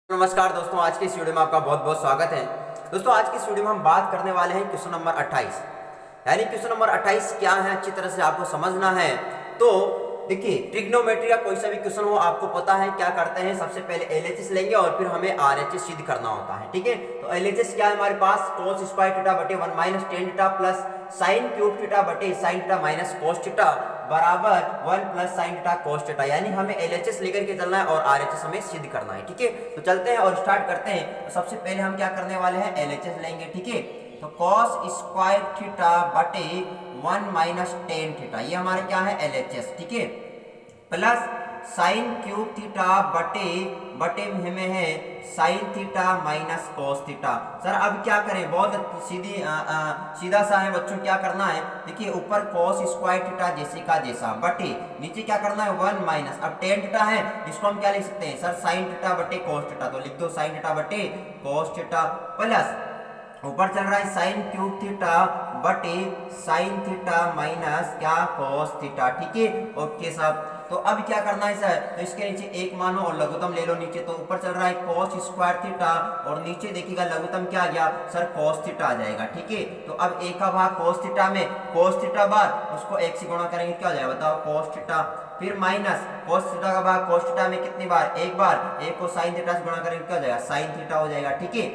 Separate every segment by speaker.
Speaker 1: नमस्कार दोस्तों, आज की इस वीडियो में आपका बहुत बहुत स्वागत है। दोस्तों, आज की इस वीडियो में हम बात करने वाले हैं क्वेश्चन नंबर 28। यानी क्वेश्चन नंबर 28 क्या है, अच्छी तरह से आपको समझना है। तो देखिए, ट्रिग्नोमेट्री का कोई सा भी क्वेश्चन हो, आपको पता है क्या करते हैं, सबसे पहले एलएचएस लेंगे और फिर हमें आरएचएस सिद्ध करना होता है। ठीक है, तो एलएचएस क्या है हमारे पास, cos स्क्वायर थीटा बटे 1 minus ten theta plus sine cube theta बटे sine theta minus cos theta बराबर 1 plus sine theta cos theta. यानी हमें एलएचएस लेकर के चलना है और आरएचएस हमें सिद्ध करना है। ठीक है, तो चलते हैं और स्टार्ट करते हैं। तो सबसे पहले हम क्या करने वाले हैं, एलएचएस लेंगे। ठीक है, तो cos स्क्वायर थीटा बटे 1 माइनस टेन थीटा, ये हमारे क्या है, एलएचएस। ठीक है, प्लस साइन क्यूब थीटा बटे में है sign theta minus cos theta. Sir अब क्या करें, बहुत सीधा सा है बच्चों, क्या करना है, देखिए ऊपर कोस स्क्वायर थीटा जैसे का जैसा बटे नीचे क्या करना है 1 माइनस, अब टेन थीटा है, इसको हम क्या लिख सकते हैं सर, साइन थीटा बटे कोस थीटा, तो लिख दो साइन थीटा बटे कोस थीटा प्लस ऊपर चल रहा है साइन क्यूब थीटा बटे साइन थीटा माइनस क्या कोस थीटा। ठीक है, ओके साहब। तो अब क्या करना है सर, तो इसके नीचे एक मानो और लघुत्तम ले लो नीचे। तो ऊपर चल रहा है कोस स्क्वायर थीटा और नीचे देखिएगा लघुत्तम क्या आ गया सर, कोस थीटा आ जाएगा। ठीक है, तो अब एक का भाग कोस थीटा में, कोस थीटा बार उसको एक से गुणा करेंगे, क्या हो जाएगा बताओ, कोस थीटा, फिर माइनस कोस थीटा का भाग कोस थीटा में कितनी बार, एक बार, एक को साइन थीटा से गुणा करेंगे, क्या हो जाएगा, साइन थीटा हो जाएगा। ठीक है,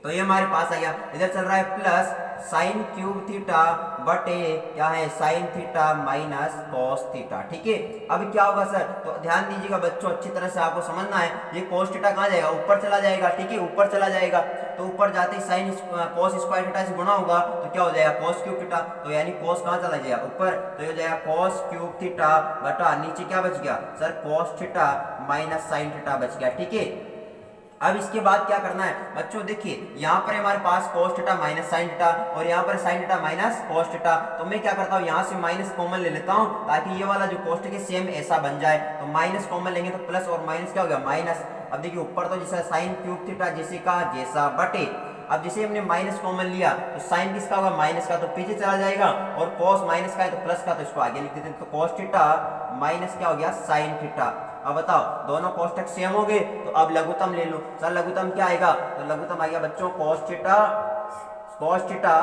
Speaker 1: तो ये हमारे पास आ गया। इधर चल रहा है प्लस साइन क्यूब थीटा बटे क्या है, sign theta minus cos theta. ठीक है, अब क्या होगा सर, तो ध्यान दीजिएगा बच्चों, अच्छी तरह से आपको समझना है। ये कोस थीटा कहाँ जाएगा, ऊपर चला जाएगा। ठीक है, ऊपर चला जाएगा, तो ऊपर जाते ही साइन कोस स्क्वायर थीटा से गुणा होगा, तो क्या हो जाएगा, कोस क्यूब थीटा। तो यानी कोस कहाँ चला जाएगा, ऊपर, तो ये हो जाएगा कोस क्यूब थीटा बटा नीचे क्या बच गया sir, cos theta minus sine theta बच गया। ठीक है, अब इसके बाद क्या करना है बच्चों, देखिए यहाँ पर हमारे पास cos theta minus sine theta और यहाँ पर sign theta minus cos theta. तो मैं क्या करता हूँ, यहाँ से माइनस कॉमन ले लेता हूँ ताकि ये वाला जो कोष्टक है सेम ऐसा बन जाए। तो माइनस कॉमन लेंगे तो प्लस और माइनस क्या हो गया, माइनस। अब देखिए ऊपर तो जैसा साइन क्यूब थीटा जैसे का जैसा बटे, अब जैसे हमने माइनस कॉमन लिया तो साइन किसका होगा, माइनस का, तो पीछे चला जाएगा, और कॉस माइनस का है तो प्लस का, तो इसको आगे लिख देते हैं। तो कॉस थीटा माइनस क्या हो गया, साइन थीटा। अब बताओ दोनों कोष्टक सेम हो गए, तो अब लघुत्तम ले लो सर, लघुत्तम क्या आएगा, तो लघुत्तम आ गया बच्चों cos theta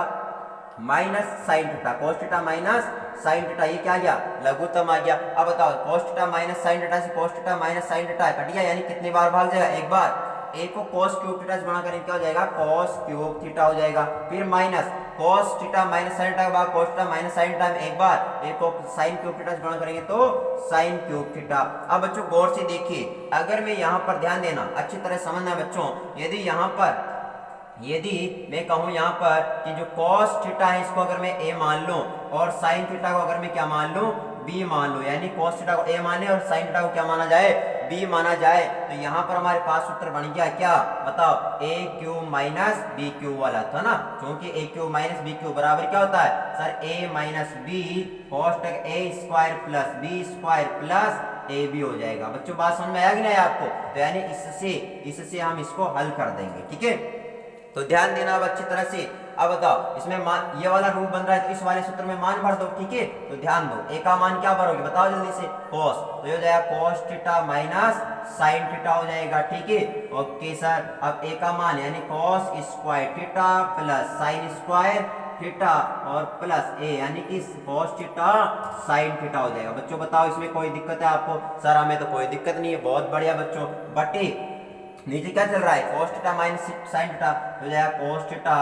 Speaker 1: minus sine theta, cos theta minus sine theta, ये क्या आ गया, लघुत्तम आ गया। अब बताओ cos theta minus sine theta से cos theta minus sine theta कट गया, यानी कितनी बार भाग जाएगा, एक बार। एक को cos क्यूब थीटा से गुणा करेंगे, क्या हो जाएगा, cos क्यूब थीटा हो जाएगा। फिर minus cos theta minus sine theta के बाद cos theta minus sine theta में एक बार, एक को sin क्यूब थीटा से गुणा करेंगे तो sin क्यूब थीटा। अब बच्चों गौर से देखिए, अगर मैं यहाँ पर ध्यान देना, अच्छी तरह समझना बच्चों, यदि मैं कहूँ यहाँ पर कि जो cos थीटा है इसको अगर मैं a मान लूँ और sin थीटा को अगर मैं क्या मान लूँ, b मान लो, यानी cos थीटा को a माने और sin थीटा को क्या माना जाए, b माना जाए, तो यहाँ पर हमारे पास सूत्र बन गया क्या बताओ, a cube minus B cube वाला था ना, क्योंकि a cube minus B cube बराबर क्या होता है सर, a माइनस बी कोष्टक a square plus b square plus A B हो जाएगा। बच्चों बात समझ में आया कि नहीं आपको, तो यानी इससे हम इसको हल कर देंगे। ठीक है, तो ध्यान देना अब अच्छी तरह से। अब बताओ इसमें मान, ये वाला रूप बन रहा है तो इस वाले सूत्र में मान भर दो। ठीक है, तो ध्यान दो, ए का मान क्या भरोगे बताओ जल्दी से, cos, तो ये हो जाएगा cos theta minus sine theta हो जाएगा। ठीक है, ओके सर। अब ए का मान यानी cos square theta plus sine square theta और प्लस ए यानी कि cos थीटा साइन थीटा हो जाएगा। बच्चों बताओ इसमें कोई दिक्कत है आपको, सर हमें तो कोई दिक्कत नहीं है, बहुत बढ़िया बच्चों। बटे नीचे क्या चल रहा है, cos theta minus sine theta हो जाएगा, cos theta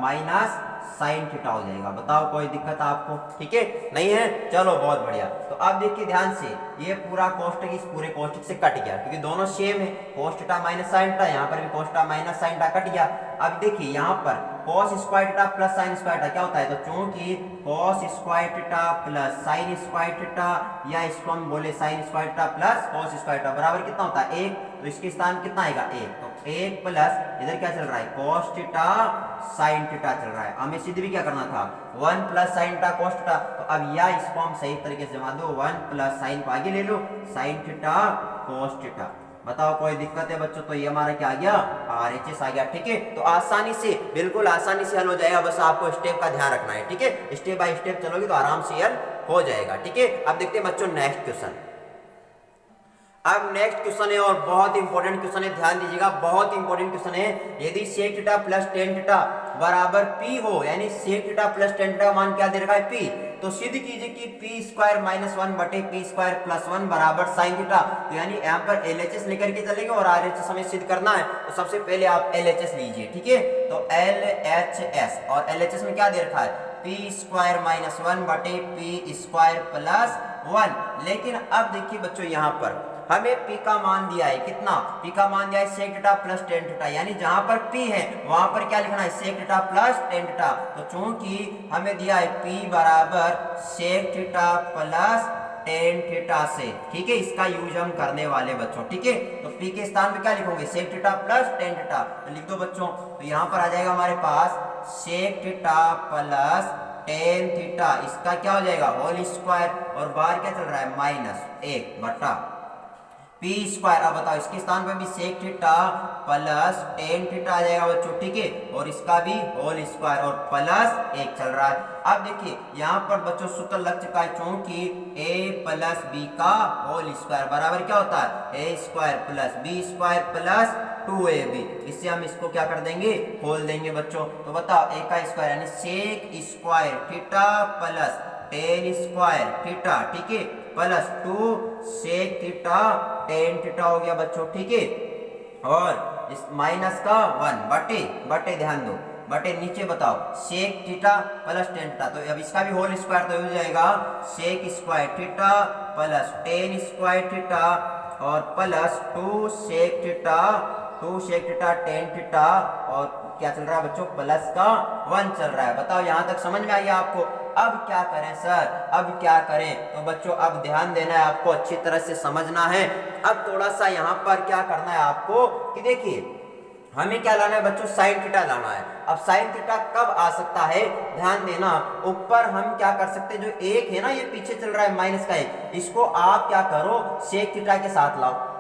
Speaker 1: minus sine theta हो जाएगा। बताओ कोई दिक्कत आपको, ठीक है, नहीं है, चलो बहुत बढ़िया। तो अब देखिए ध्यान से, ये पूरा कोष्टक इस पूरे कोष्टक से कट गया क्योंकि दोनों सेम है, cos theta minus sine theta, यहाँ पर भी cos theta minus sine theta कट गया। अब देखिए यहाँ पर cos square theta plus sine square theta क्या होता है, तो चूंकि cos square theta plus sine square theta, या इसको हम बोले sine square theta plus cos square theta बराबर कितना होता है, एक, तो इसके स्थान कितना आएगा, एक, तो एक प्लस इधर क्या चल रहा है, cos थीटा साइन थीटा चल रहा है। हमें सिद्ध भी क्या करना था, 1 plus sine theta cos theta, तो अब या इसको हम सही तरीके से जमा दो, 1 प्लस साइन को आगे ले लो, साइन थीटा cos थीटा। बताओ कोई दिक्कत है बच्चों, तो ये हमारा क्या आ गया, आरएचएस आ गया। ठीक है, तो आसानी से, बिल्कुल आसानी से हल हो जाएगा, बस आपको स्टेप का ध्यान रखना है। ठीक है, स्टेप बाय स्टेप चलोगे तो आराम से हल हो जाएगा। ठीक है, अब देखते हैं बच्चों नेक्स्ट क्वेश्चन। अब नेक्स्ट क्वेश्चन है और बहुत इंपॉर्टेंट क्वेश्चन है, ध्यान दीजिएगा, बहुत इंपॉर्टेंट क्वेश्चन है। यदि sec theta plus tan theta बराबर p हो, यानी sec theta plus tan theta मान क्या दे रखा है p, तो सिद्ध कीजिए कि p स्क्वायर माइनस 1 बटे p स्क्वायर प्लस 1 बराबर sin थीटा। तो यानी यहाँ पर LHS लेकर के चलेंगे और RHS हमें सिद्ध करना है। तो सबसे पहले आप LHS लीजिए, ठीक है। तो LHS और LHS में क्या दे रखा है, p स्क्वायर माइनस 1 बटे p स्क्वायर प्लस 1। लेकिन अब देखिए बच्चों, यहाँ पर हमें p का मान दिया है, कितना p का मान दिया है sec theta plus tan theta, यानी जहां पर p है वहां पर क्या लिखना है, sec theta plus tan theta. तो चूंकि हमें दिया है p बराबर sec theta plus tan theta से, ठीक है, इसका यूज हम करने वाले बच्चों, ठीक है। तो p के स्थान पे क्या लिखोगे, sec theta plus tan theta, तो लिख दो बच्चों। तो यहाँ पर आ जाएगा हमारे पास sec theta plus tan theta, इसका क्या हो जाएगा होल स्क्वायर, और बाहर क्या चल रहा है माइनस 1 बटा p स्क्वायर। अब बताओ इसके स्थान पे भी sec theta plus tan theta आ जाएगा बच्चों, ठीक है, और इसका भी होल स्क्वायर और प्लस 1 चल रहा है। अब देखिए यहाँ पर बच्चों सूत्र लग चुका है, क्योंकि a प्लस b का होल स्क्वायर बराबर क्या होता है a square plus b square plus 2ab। इससे हम इसको क्या कर देंगे, खोल देंगे बच्चों। तो बताओ a का स्क्वायर यानी sec square theta plus tan square theta, ठीक है, plus 2 sec theta tan theta हो गया बच्चों, ठीक है। और इस माइनस का 1 बटे बटे, ध्यान दो, बटे नीचे बताओ sec theta plus tan theta, तो अब इसका भी होल स्क्वायर तो हो जाएगा sec square theta plus tan square theta और plus 2 sec theta tan theta, और क्या चल रहा है बच्चों, प्लस का 1 चल रहा है। बताओ यहाँ तक समझ में आई आपको। अब क्या करें सर, अब क्या करें, तो बच्चों अब ध्यान देना है आपको, अच्छी तरह से समझना है। अब थोड़ा सा यहाँ पर क्या करना है आपको कि देखिए हमें क्या लाना है बच्चों, साइन थीटा लाना है। अब साइन थीटा कब आ सकता है, ध्यान देना, ऊपर हम क्या कर सकते हैं, जो एक है ना ये पीछे चल रहा है माइनस का 1, इसको आप क्या करो सेक थीटा के साथ लाओ।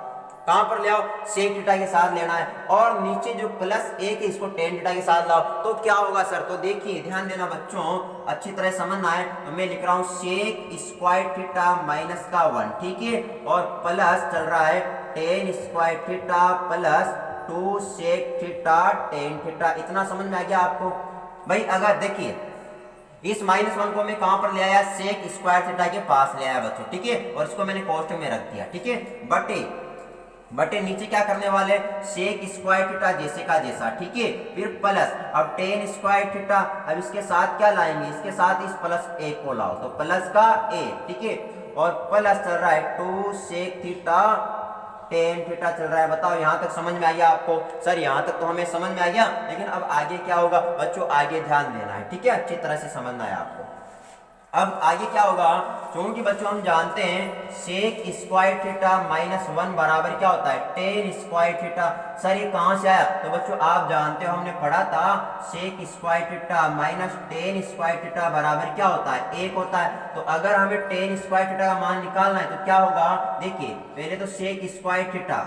Speaker 1: कहां पर ले आओ, सेक थीटा के साथ लेना है, और नीचे जो प्लस 1 है इसको टेन थीटा के साथ लाओ। तो क्या होगा सर, तो देखिए ध्यान देना बच्चों, अच्छी तरह समझना है। तो मैं लिख रहा हूं सेक स्क्वायर थीटा माइनस का 1, ठीक है, और प्लस चल रहा है tan square theta plus 2 sec theta tan theta. इतना समझ में आ गया आपको भाई। अगर देखिए इस -1 को मैं कहां पर ले आया, सेक स्क्वायर थीटा के पास ले आया बच्चों, ठीक है, और इसको मैंने कोष्ठक में रख दिया, ठीक है, बटे नीचे क्या करने वाले, सेक स्क्वायर थीटा जैसे का जैसा, ठीक है, फिर प्लस, अब टेन स्क्वायर थीटा, अब इसके साथ क्या लाएंगे, इसके साथ इस प्लस 1 को लाओ, तो प्लस का a, ठीक है, और प्लस चल रहा है 2 सेक थीटा टेन थीटा चल रहा है। बताओ यहाँ तक समझ में आ गया आपको। सर यहाँ तक तो हमें समझ में आ गया, लेकिन अब आगे क्या होगा बच्चों, आगे ध्यान देना है, ठीक है, अच्छी तरह से समझना है आपको। अब आगे क्या होगा, क्योंकि बच्चों हम जानते हैं सेक स्क्वायर थीटा -1 बराबर क्या होता है, टेन स्क्वायर थीटा। सर ये कहां से आया, तो बच्चों आप जानते हो हमने पढ़ा था sec square theta minus tan square theta बराबर क्या होता है, 1 होता है। तो अगर हमें टेन स्क्वायर थीटा का मान निकालना है तो क्या होगा, देखिए पहले तो सेक स्क्वायर थीटा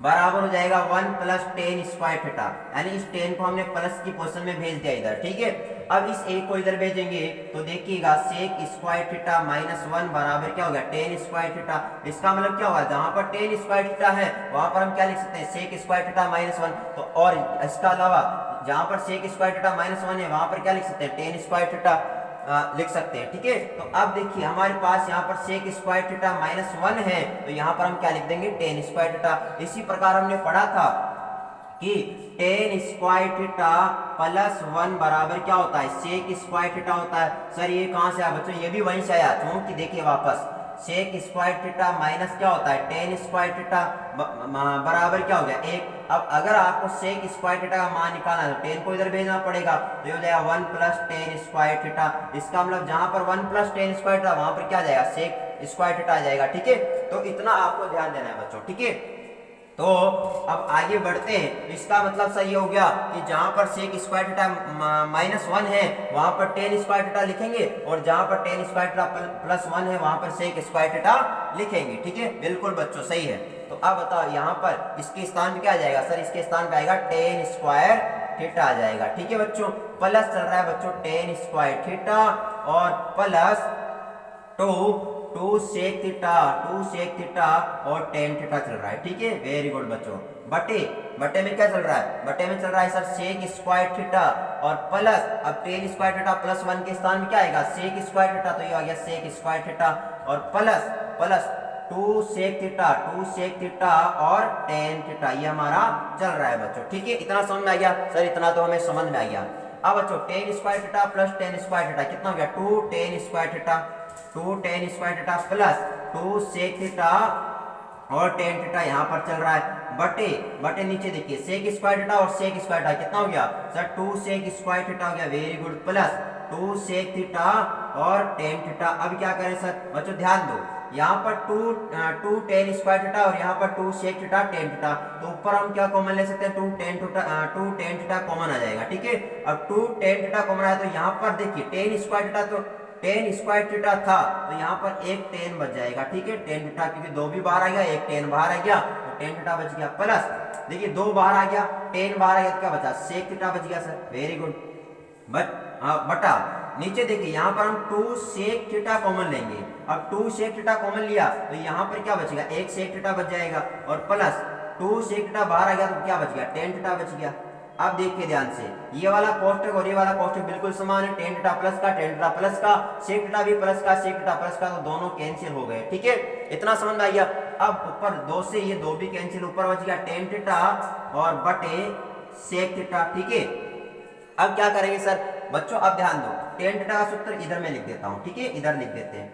Speaker 1: बराबर हो जाएगा 1 प्लस टेन स्क्वायर थीटा, यानी इस टेन को हमने प्लस की पोजीशन में भेज दिया इधर, ठीक है। अब इस एक को इधर भेजेंगे तो देखिएगा सेक स्क्वायर थीटा -1 बराबर क्या होगा, टेन स्क्वायर थीटा। इसका मतलब क्या होगा, जहां पर टेन स्क्वायर थीटा है वहां पर हम क्या लिख सकते हैं, सेक स्क्वायर थीटा -1। तो और इसका अलावा जहां पर सेक स्क्वायर थीटा -1 है वहां पर क्या लिख सकते हैं, टेन स्क्वायर थीटा लिख सकते हैं, ठीक है। तो अब देखिए हमारे पास यहाँ पर सेक स्क्वायर थीटा -1 है, तो यहाँ पर हम क्या लिख देंगे, टेन स्क्वायर थीटा। इसी प्रकार हमने पढ़ा था कि टेन स्क्वायर थीटा +1 बराबर क्या होता है, सेक स्क्वायर थीटा होता है। सर ये कहां से आया बच्चों, ये भी वहीं से आया, क्योंकि देखिए वापस सेक स्क्वायर थीटा माइनस क्या होता है, टेन स्क्वायर थीटा बराबर क्या हो गया 1। अब अगर आपको सेक स्क्वायर थीटा का मान निकालना है तो टेन को इधर भेजना पड़ेगा, तो हो जाएगा 1 प्लस टेन स्क्वायर थीटा। इसका मतलब जहां पर 1 प्लस टेन स्क्वायर थीटा वहां पर क्या जाएगा, सेक स्क्वायर थीटा आ जाएगा, ठीक है। तो इतना आपको ध्यान देना है बच्चों, ठीक है। तो अब आगे बढ़ते हैं। इसका मतलब सही हो गया कि जहां पर सेक स्क्वायर थीटा -1 है वहां पर टेन स्क्वायर थीटा लिखेंगे, और जहां पर टेन स्क्वायर थीटा +1 है वहां पर सेक स्क्वायर थीटा लिखेंगे, ठीक है, बिल्कुल बच्चों सही है। तो अब बताओ यहाँ पर इसके स्थान पे क्या आ जाएगा, सर इसके स्थान पे आएगा टेन स्क्वायर थीटा आ जाएगा, ठीक है बच्चों। प्लस चल रहा है बच्चों टेन स्क्वायर थीटा और प्लस 2 2 sec थीटा और tan थीटा चल रहा है, ठीक है, वेरी गुड बच्चों। बटे में क्या चल रहा है, बटे में चल रहा है सर sec स्क्वायर थीटा और प्लस, अब tan स्क्वायर थीटा प्लस 1 के स्थान में क्या आएगा sec स्क्वायर थीटा, तो ये आ गया sec स्क्वायर थीटा और प्लस 2 sec थीटा और tan थीटा, ये हमारा चल रहा है बच्चों, ठीक है। इतना समझ में आ गया सर, इतना तो हमें समझ में आ गया। अब बच्चों tan square theta plus tan square theta कितना हो गया 2 tan square theta plus 2 sec theta और tan थीटा यहाँ पर चल रहा है, बटे नीचे देखिए sec स्क्वायर थीटा और sec स्क्वायर थीटा कितना हो गया सर 2 sec स्क्वायर थीटा हो गया, very good, plus 2 sec theta और tan थीटा। अब क्या करें सर बच्चों, ध्यान दो, यहाँ पर 2 tan स्क्वायर थीटा और यहाँ पर 2 sec थीटा tan थीटा, तो ऊपर हम क्या कॉमन ले सकते हैं 2 tan थीटा कॉमन आ जाएगा, ठीक है। अब 2 tan थीटा कॉमन आया तो यहाँ पर देखिए tan स्क्वायर थीटा, तो tan स्क्वायर थीटा था तो यहाँ पर एक tan बच जाएगा, ठीक है, tan थीटा, क्योंकि 2 भी बाहर आ गया, एक tan बाहर आ गया तो tan थीटा बच गया, प्लस देखिए 2 बाहर आ गया, tan बाहर आ गया तो क्या बचा sec थीटा बच गया सर, वेरी गुड। बटा नीचे देखिए यहाँ पर हम 2 sec थीटा कॉमन लेंगे, अब 2 sec थीटा कॉमन लिया तो यहाँ पर क्या बचेगा एक sec थीटा बच जाएगा और प्लस 2 sec थीटा बाहर आ गया तो क्या बच गया tan थीटा बच गया। अब देखिए ध्यान से, ये वाला कोष्टक और ये वाला कोष्टक बिल्कुल समान है, tan थीटा प्लस का tan थीटा प्लस का, sec थीटा भी प्लस का sec थीटा प्लस का, तो दोनों कैंसिल हो गए, ठीक है, इतना समझ में आ गया। अब ऊपर 2 से ये 2 भी कैंसिल, ऊपर बच गया tan थीटा और बटे sec थीटा, ठीक है। अब क्या करेंगे सर बच्चों, अब ध्यान दो, tan थीटा का सूत्र इधर मैं लिख देता हूं, ठीक है, इधर लिख देते हैं।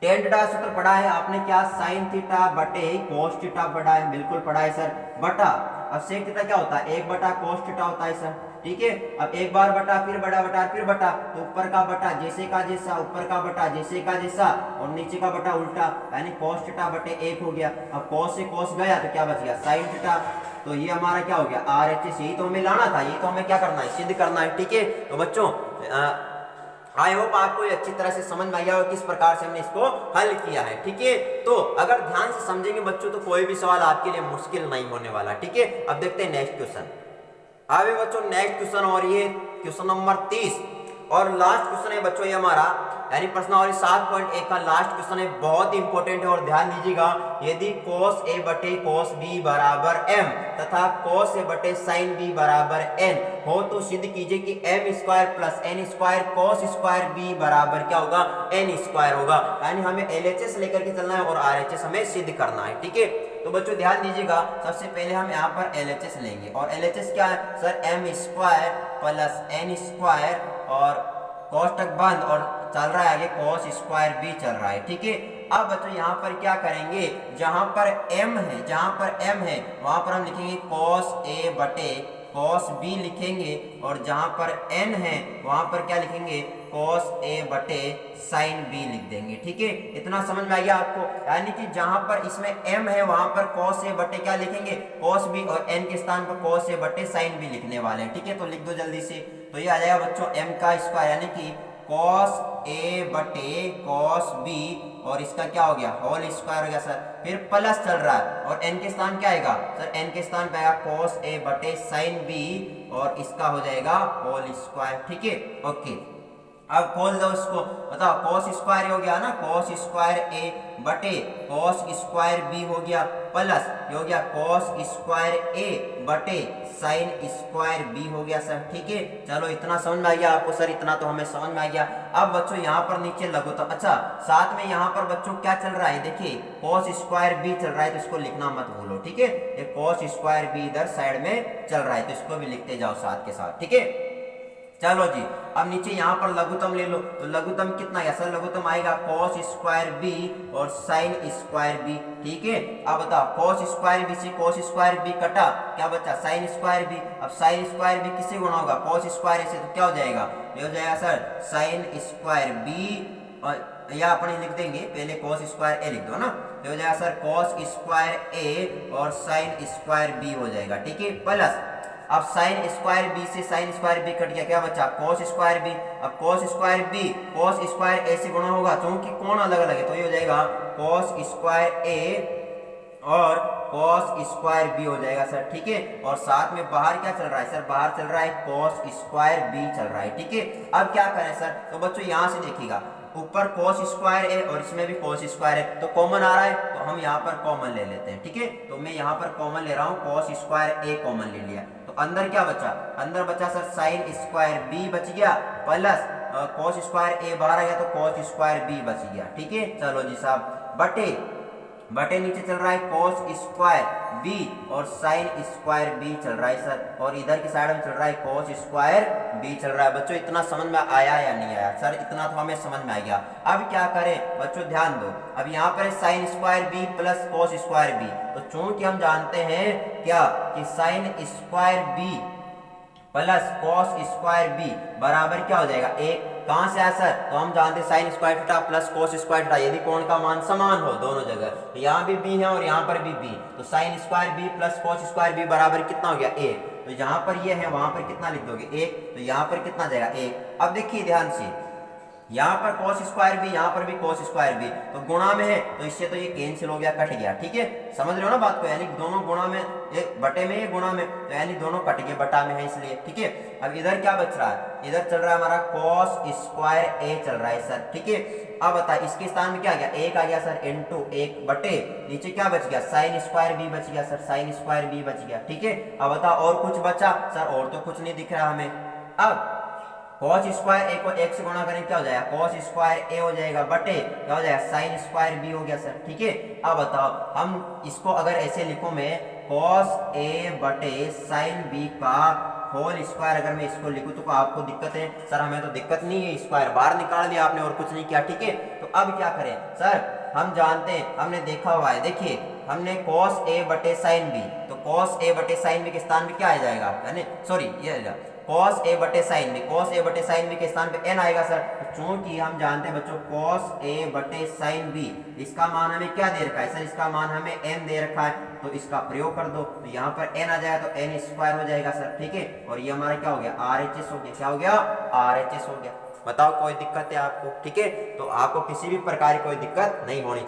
Speaker 1: tan थीटा का सूत्र पढ़ा है आपने क्या, sin थीटा बटे cos थीटा पढ़ा है, बिल्कुल पढ़ा है सर, बटा अब sec थीटा क्या होता है 1 बटा cos थीटा होता है सर, ठीक है। अब एक बार बटा फिर बड़ा बटा फिर बटा, तो ऊपर का बटा जैसे का जैसा, ऊपर का बटा जैसे का जैसा और नीचे का बटा उल्टा, यानी cos थीटा बटे 1 हो गया। अब cos से cos गया तो क्या बच गया sin थीटा, तो ये हमारा क्या हो गया RHS, यही तो हमें लाना था, यही तो हमें क्या करना है सिद्ध करना है, ठीक है। तो बच्चों आई होप आपको ये अच्छी तरह से समझ में आ गया और किस प्रकार से हमने इसको हल किया है, ठीक है। तो अगर ध्यान से समझेंगे बच्चों तो कोई भी सवाल आपके लिए मुश्किल नहीं होने वाला, ठीक है। अब देखते हैं नेक्स्ट क्वेश्चन। आगे बच्चों नेक्स्ट क्वेश्चन, और ये क्वेश्चन नंबर 30 और लास्ट क्वेश्चन है बच्चों, ये हमारा यानी प्रश्नावली 7.1 का लास्ट क्वेश्चन है, बहुत इंपॉर्टेंट है और ध्यान दीजिएगा। यदि cos a बटे cos b बराबर m तथा cos a बटे sin b बराबर n हो तो सिद्ध कीजिए कि m square plus n square cos square b बराबर क्या होगा n स्क्वायर होगा। यानी हमें LHS लेकर के चलना है और RHS हमें सिद्ध करना है, ठीक है। तो बच्चों ध्यान दीजिएगा, सबसे पहले हम यहाँ पर LHS लेंगे और LHS क्या है sir m square plus n square और कोष्टक बंद और चल रहा है आगे cos स्क्वायर b चल रहा है, ठीक है। अब बच्चों यहाँ पर क्या करेंगे, जहां पर m है वहां पर हम लिखेंगे cos a बटे cos b लिखेंगे और जहां पर n है वहां पर क्या लिखेंगे cos a बटे sin b लिख देंगे, ठीक है। इतना समझ में आ गया आपको, यानी कि जहां पर इसमें m है वहां पर cos a बटे क्या लिखेंगे cos b और n के स्थान पर cos a बटे sin b लिखने वाले हैं, ठीक है। तो लिख दो जल्दी से, तो ये आ जाएगा बच्चों m का स्क्वायर यानी कि cos a बटे cos b और इसका क्या हो गया होल स्क्वायर हो गया सर, फिर प्लस चल रहा है और n के स्थान क्या आएगा सर, n के स्थान पे आएगा cos a बटे sin b और इसका हो जाएगा होल स्क्वायर, ठीक है, ओके। अब खोल दो इसको, बताओ cos स्क्वायर हो गया ना, cos स्क्वायर a बटे cos स्क्वायर b हो गया प्लस ये हो गया cos स्क्वायर a बटे sin स्क्वायर b हो गया सर, ठीक है। चलो इतना समझ में आ गया आपको सर, इतना तो हमें समझ में आ गया। अब बच्चों यहाँ पर नीचे लघुत्तम, अच्छा साथ में यहाँ पर बच्चों क्या चल रहा है देखिए cos स्क्वायर b चल रहा है, तो इसको लिखना मत भूलो, ठीक है। ये cos स्क्वायर b इधर साइड में चल रहा है तो इसको भी लिखते जाओ साथ के साथ, ठीक है। चलो जी, अब नीचे यहाँ पर लघुत्तम ले लो, तो लघुत्तम कितना है सर, लघुत्तम आएगा cos स्क्वायर b और sin स्क्वायर b, ठीक है। अब बताओ cos स्क्वायर b से cos स्क्वायर b कटा, क्या बचा sin स्क्वायर b। अब sin स्क्वायर b किससे गुणा होगा cos स्क्वायर से, तो क्या हो जाएगा ये हो जाएगा सर sin स्क्वायर b और या अपन लिख देंगे पहले cos स्क्वायर a लिख दो ना, तो हो जाएगा सर cos स्क्वायर a और sin स्क्वायर b हो जाएगा, ठीक है। प्लस अब sin स्क्वायर b से sin स्क्वायर b कट गया, क्या बचा cos स्क्वायर b। अब cos square b cos square a से गुणा होगा क्योंकि कोण अलग अलग है, तो ये हो जाएगा cos स्क्वायर a और cos स्क्वायर b हो जाएगा सर, ठीक है। और साथ में बाहर क्या चल रहा है सर, बाहर चल रहा है cos स्क्वायर b चल रहा है, ठीक है। अब क्या करें सर, तो बच्चों यहाँ से देखिएगा ऊपर cos स्क्वायर a और इसमें भी cos स्क्वायर है, तो कॉमन आ रहा है तो हम यहाँ पर कॉमन ले लेते हैं। ठीक है, तो मैं यहाँ पर कॉमन ले रहा हूँ, cos स्क्वायर a कॉमन ले लिया, तो अंदर क्या बचा, अंदर बचा सर sin स्क्वायर b बच गया, प्लस cos स्क्वायर a बाहर आ गया तो cos स्क्वायर b बच गया। ठीक है, चलो जी साहब, बटे नीचे चल रहा है cos स्क्वायर b और sin स्क्वायर b चल रहा है सर, और इधर की साइड में चल रहा है cos स्क्वायर b चल रहा है। बच्चों इतना समझ में आया या नहीं आया? सर इतना तो हमें समझ में आ गया। अब क्या करें बच्चों, ध्यान दो, अब यहाँ पर है sin square b plus cos square b, तो चूंकि हम जानते हैं क्या कि sin square b plus cos square b बराबर क्या हो जाएगा, एक। कहां से आया सर, तो हम जानते हैं sin square theta plus cos square theta, यदि कोण का मान समान हो दोनों जगह, तो यहाँ भी b है और यहाँ पर भी b, तो sin square b plus cos square b बराबर कितना हो गया, एक। तो यहाँ पर ये है, वहां पर कितना लिख दोगे, एक, तो यहाँ पर कितना जाएगा, एक। अब देखिए ध्यान से, यहाँ पर cos स्क्वायर भी, यहाँ पर भी cos स्क्वायर भी, तो गुणा में है तो इससे तो ये कैंसिल हो गया, कट गया। ठीक है, समझ रहे हो ना बात को, यानी दोनों गुणा में, एक बटे में, ये गुणा में, तो यानी दोनों कट गए, बटा में है इसलिए। ठीक है, अब इधर क्या बच रहा है, इधर चल रहा है हमारा cos स्क्वायर a चल रहा है सर। ठीक है, अब बता इसके स्थान में क्या आ गया, एक आ गया सर, इंटू एक बटे नीचे क्या बच गया, sin स्क्वायर b बच गया सर, sin स्क्वायर b बच गया। ठीक है, अब बता और कुछ बचा सर, और तो कुछ नहीं दिख रहा हमें। अब cos स्क्वायर a को एक से गुणा करें क्या हो जाएगा, cos स्क्वायर a हो जाएगा, बटे क्या हो जाएगा, sin स्क्वायर b हो गया सर। ठीक है, अब बताओ हम इसको अगर ऐसे लिखूं मैं, cos a बटे sin b का होल स्क्वायर, अगर मैं इसको लिखूं तो आपको दिक्कत है सर? हमें तो दिक्कत नहीं है, स्क्वायर बाहर निकाल दिया आपने और कुछ नहीं किया। ठीक है, तो अब क्या करें सर, हम जानते हैं, हमने देखा हुआ है, देखिए हमने cos a बटे sin b, तो cos a बटे sin b के स्थान पे क्या आ जाएगा, यानी सॉरी ये cos a बटे sin b, cos a बटे sin b के स्थान पे n आएगा सर। तो चूंकि हम जानते हैं बच्चों cos a बटे sin b, इसका मान हमें क्या दे रखा है सर, इसका मान हमें n दे रखा है, तो इसका प्रयोग कर दो, तो यहाँ पर n आ जाएगा तो n स्क्वायर हो जाएगा सर। ठीक है, और ये हमारा क्या हो गया, RHS हो गया, क्या हो गया, RHS हो गया। बताओ कोई दिक्कत है आपको? ठीक है, तो आपको किसी भी प्रकार की कोई दिक्कत नहीं होनी चाहिए।